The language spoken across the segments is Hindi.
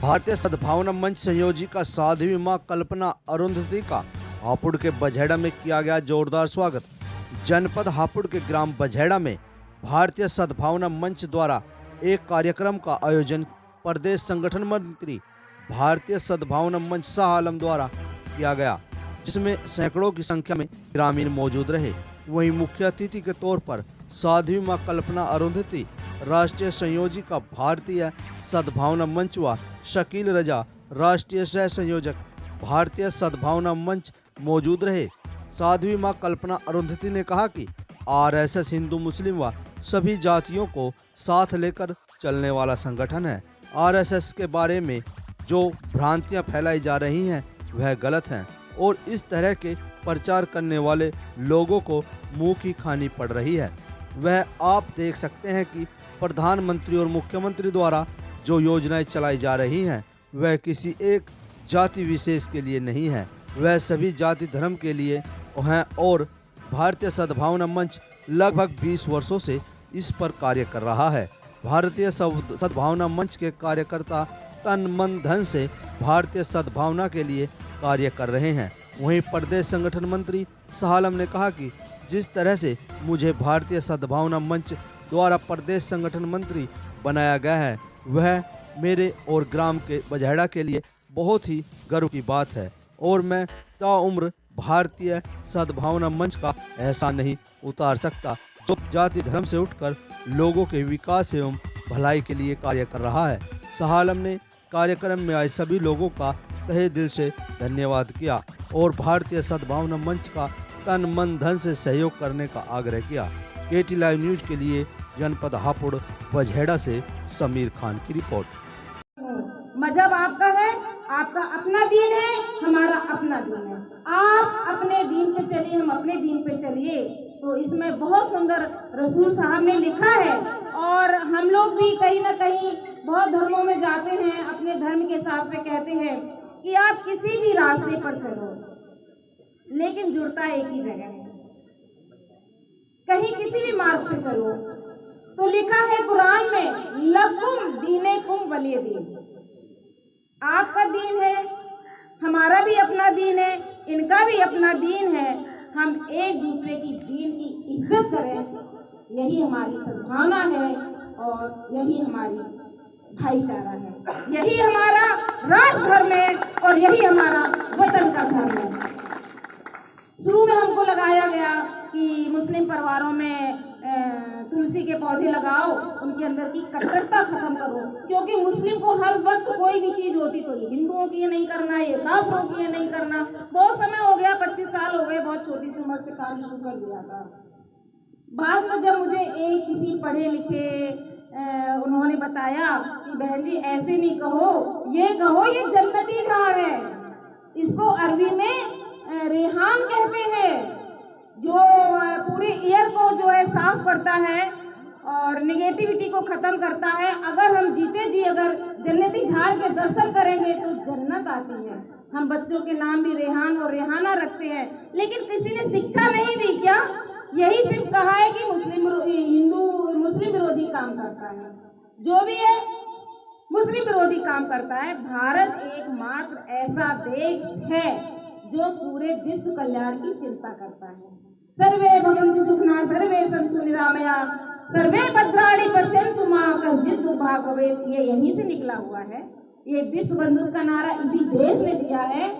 भारतीय सद्भावना मंच संयोजिका साध्वी मां कल्पना अरुंधति का हापुड़ के बझेड़ा में किया गया जोरदार स्वागत। जनपद हापुड़ के ग्राम बझेड़ा में भारतीय सद्भावना मंच द्वारा एक कार्यक्रम का आयोजन प्रदेश संगठन मंत्री भारतीय सद्भावना मंच शाह आलम द्वारा किया गया, जिसमें सैकड़ों की संख्या में ग्रामीण मौजूद रहे। वहीं मुख्य अतिथि के तौर पर साध्वी मां कल्पना अरुंधति, राष्ट्रीय संयोजिका भारतीय सद्भावना मंच व शकील रजा, राष्ट्रीय सह संयोजक भारतीय सद्भावना मंच मौजूद रहे। साध्वी मां कल्पना अरुंधति ने कहा कि आरएसएस हिंदू मुस्लिम व सभी जातियों को साथ लेकर चलने वाला संगठन है। आरएसएस के बारे में जो भ्रांतियां फैलाई जा रही हैं वह गलत हैं और इस तरह के प्रचार करने वाले लोगों को मुंह की खानी पड़ रही है। वह आप देख सकते हैं कि प्रधानमंत्री और मुख्यमंत्री द्वारा जो योजनाएं चलाई जा रही हैं वह किसी एक जाति विशेष के लिए नहीं है, वह सभी जाति धर्म के लिए हैं और भारतीय सद्भावना मंच लगभग 20 वर्षों से इस पर कार्य कर रहा है। भारतीय सद्भावना मंच के कार्यकर्ता तन मन धन से भारतीय सद्भावना के लिए कार्य कर रहे हैं। वहीं प्रदेश संगठन मंत्री शाह आलम ने कहा कि जिस तरह से मुझे भारतीय सद्भावना मंच द्वारा प्रदेश संगठन मंत्री बनाया गया है वह मेरे और ग्राम के बझेड़ा के लिए बहुत ही गर्व की बात है और मैं ताउम्र भारतीय सद्भावना मंच का एहसान नहीं उतार सकता, जो जाति धर्म से उठकर लोगों के विकास एवं भलाई के लिए कार्य कर रहा है। शाह आलम ने कार्यक्रम में आए सभी लोगों का तहे दिल से धन्यवाद किया और भारतीय सद्भावना मंच का तन मन धन से सहयोग करने का आग्रह किया। केटी लाइव न्यूज के लिए जनपद हापुड़ बझेड़ा से समीर खान की रिपोर्ट। मजहब आपका है, आपका अपना दीन है, हमारा अपना दीन है। आप अपने दीन पे चलिए, हम अपने दीन पे चलिए। तो इसमें बहुत सुंदर रसूल साहब ने लिखा है और हम लोग भी कहीं ना कहीं बहुत धर्मों में जाते हैं, अपने धर्म के हिसाब से कहते हैं कि आप किसी भी रास्ते पर चलो लेकिन जुड़ता एक ही जगह है, कहीं किसी भी मार्ग से चलो। तो लिखा है कुरान में, लकुम दीनुकुम वलिय दीन। आपका दीन है, हमारा भी अपना दीन है, इनका भी अपना दीन है। हम एक दूसरे की दीन की इज्जत करें, यही हमारी सद्भावना है और यही हमारी भाईचारा है, यही हमारा राष्ट्र धर्म है और यही हमारा वतन का धर्म है। शुरू में हमको लगाया गया कि मुस्लिम परिवारों में तुलसी के पौधे लगाओ, उनके अंदर की कट्टरता खत्म करो, क्योंकि मुस्लिम को हर वक्त कोई भी चीज होती तो ये हिंदुओं की ये नहीं करना, ये काफिरों की ये नहीं करना। बहुत समय हो गया, 25 साल हो गए, बहुत छोटी सी उम्र से काम शुरू कर दिया था। बाद में जब मुझे एक किसी पढ़े लिखे उन्होंने बताया कि बहन जी ऐसे नहीं कहो, ये कहो ये जन्नती झाड़ है, इसको अरबी में रेहान कहते हैं, जो पूरे एयर को जो है साफ करता है और निगेटिविटी को खत्म करता है। अगर हम जीते जी अगर जन्नती झाड़ के दर्शन करेंगे तो जन्नत आती है। हम बच्चों के नाम भी रेहान और रेहाना रखते हैं, लेकिन किसी ने शिक्षा नहीं दी क्या? यही सिर्फ कहा है कि मुस्लिम विरोधी काम करता है, जो भी है मुस्लिम विरोधी काम करता है। भारत एकमात्र ऐसा देश है जो पूरे विश्व कल्याण की चिंता करता है। सर्वे भवन्तु सुखिनः, सर्वे सन्तु निरामया, सर्वे भद्राणि पश्यन्तु मा कश्चित् दुर्भाग् भवेत्। ये यहीं से निकला हुआ है, ये विश्व बंधुत्व का नारा इसी देश ने दिया है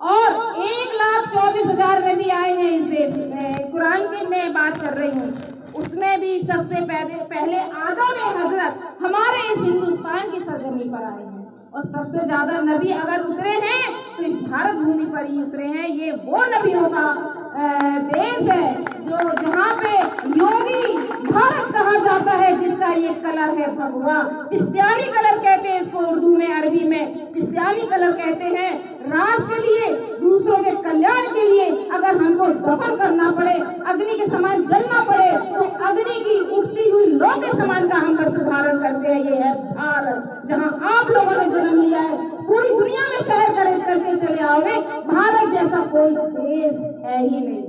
और 1,24,000 नबी आए हैं इस देश में। कुरान की मैं बात कर रही हूँ, उसमें भी सबसे पहले आदम हजरत हमारे इस हिंदुस्तान की सरजमी पर आए हैं और सबसे ज्यादा नबी अगर उतरे हैं तो इस भारत भूमि पर ही उतरे हैं। ये वो नबियों का देश है जो जहाँ पे योगी भारत कहा जाता है, जिसका ये कलर है भगवा, क्रिश्चियानी कलर कहते हैं इसको उर्दू में, अरबी में क्रिश्चियानी कलर कहते हैं। राष्ट्र के लिए, दूसरों के कल्याण के लिए अगर हमको दफन करना पड़े, अग्नि के समान जलना पड़े, तो अग्नि की उठती हुई लौ के समान का हम वस्त्र धारण करते हैं। ये है भारत, जहाँ आप लोगों ने जन्म लिया है। पूरी दुनिया में शहर करके चले आओगे, भारत जैसा कोई देश है ही नहीं।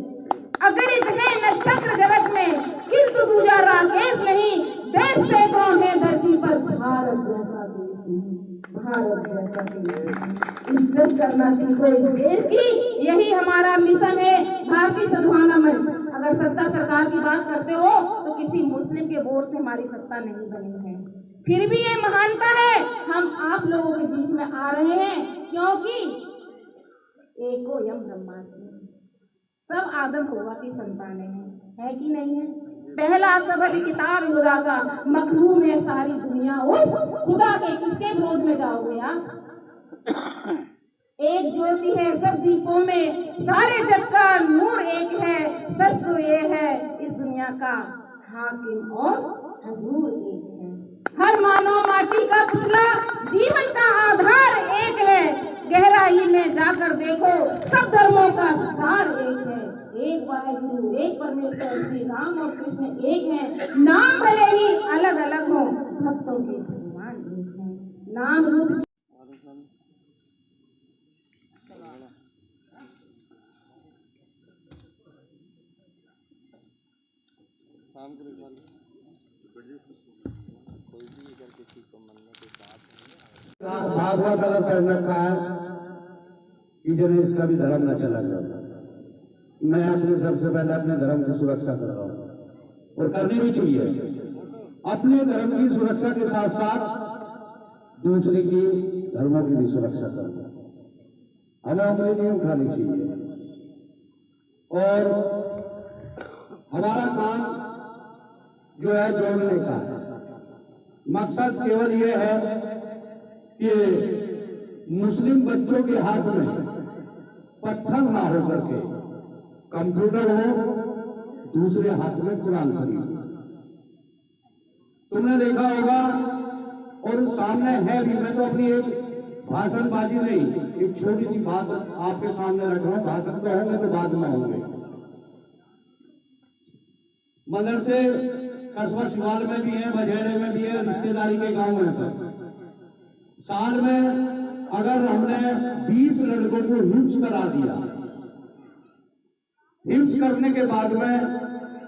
अगणित है नक्षत्र जगत में, किंतु दूजा राकेश नहीं। देश सैकड़ों है धरती पर, भारत जैसा देश नहीं। भारत जैसा देश। इज्जत करना सीखो इस देश की, यही हमारा मिशन है। भारतीय सद्भावना मंच, अगर सत्ता सरकार की बात करते हो तो किसी मुस्लिम के वोट से हमारी सत्ता नहीं बनी है। फिर भी ये महानता है, हम आप लोगों के बीच में आ रहे हैं, क्योंकि एको यम ब्रह्मास्मि, सब आदम हव्वा की संतानें हैं, है कि नहीं है। पहला सबक किताब खुदा का, मखलूक है सारी दुनिया, उस खुदा के किसके विरोध में जाओगे आप। एक ज्योति है सब दीपों में, सारे जग का नूर एक है, सच तो ये है इस दुनिया का हाकिम और हजूर एक है। हर मानव माटी का पुतला, जीवन का आधार एक है, गहराई में जाकर देखो सब धर्मों का सार एक है। एक वाहिगुरु, एक परमेश्वर, श्री राम और कृष्ण एक हैं। नाम भले ही अलग अलग हो, भक्तों के भगवान एक हैं। नाम रूप भागवत अगर कर रखा है कि जो इसका भी धर्म न चला जाए। मैं अपने सबसे पहले अपने धर्म की सुरक्षा कर रहा हूँ और करनी भी चाहिए। अपने धर्म की सुरक्षा के साथ साथ दूसरे की धर्मों की भी सुरक्षा करना हमें उंगली नहीं उठानी चाहिए। और हमारा काम जो है जोड़ने का मकसद केवल ये है कि मुस्लिम बच्चों के हाथ में पत्थर ना हो करके कंप्यूटर हो, दूसरे हाथ में कुरान शरीफ। तुमने देखा होगा और सामने है भी, मैं तो अपनी एक भाषणबाजी नहीं, एक छोटी सी बात आपके सामने रख रहा हूं। भाषण तो होंगे तो बाद में होंगे। मदरसे कस्बा शिवाल में भी है, बझेड़े में भी है, रिश्तेदारी के गांव में सब। साल में अगर हमने 20 लड़कों को हिफ्ज करा दिया, हिफ्ज करने के बाद में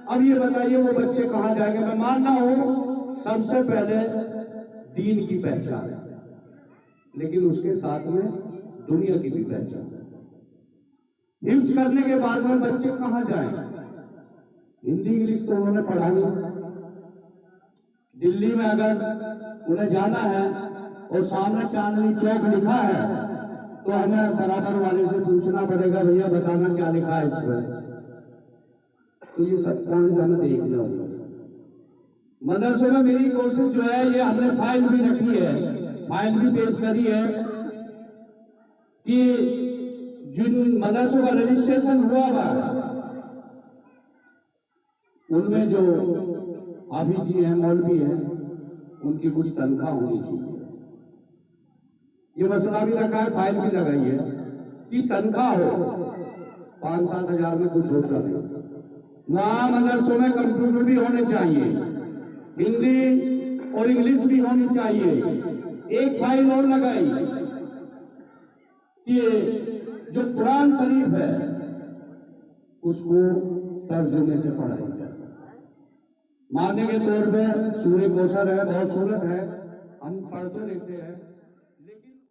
अब ये बताइए वो बच्चे कहां जाएंगे। मैं मानना हूं सबसे पहले दीन की पहचान, लेकिन उसके साथ में दुनिया की भी पहचान। हिफ्ज करने के बाद में बच्चे कहां जाएं? हिंदी इंग्लिश तो उन्होंने पढ़ा नहीं। दिल्ली में अगर उन्हें जाना है और सामने चांदनी चौक लिखा है तो हमें बराबर वाले से पूछना पड़ेगा, भैया बताना क्या लिखा है इस पर। तो ये सब काम हमें देखना होगा। मदरसों में मेरी कोशिश जो है, ये हमने फाइल भी रखी है, फाइल भी पेश करी है कि जिन मदरसों का रजिस्ट्रेशन हुआ उनमें जो हाफिज जी हैं, मौलवी हैं, उनकी कुछ तनख्वाह होनी चाहिए। ये मसला भी रखा है, फाइल भी लगाई है कि तनख्वाह हो 5-7 हजार में कुछ होता नहीं। वहां मदरसों में कंप्यूटर भी होने चाहिए, हिंदी और इंग्लिश भी होनी चाहिए। एक फाइल और लगाई कि जो कुरान शरीफ है उसको तर्जुमे से पढ़ाई जाए। मानने के तौर पे सूर्य कौशल है, बहुत सूरत है, हम पढ़ते रहते हैं।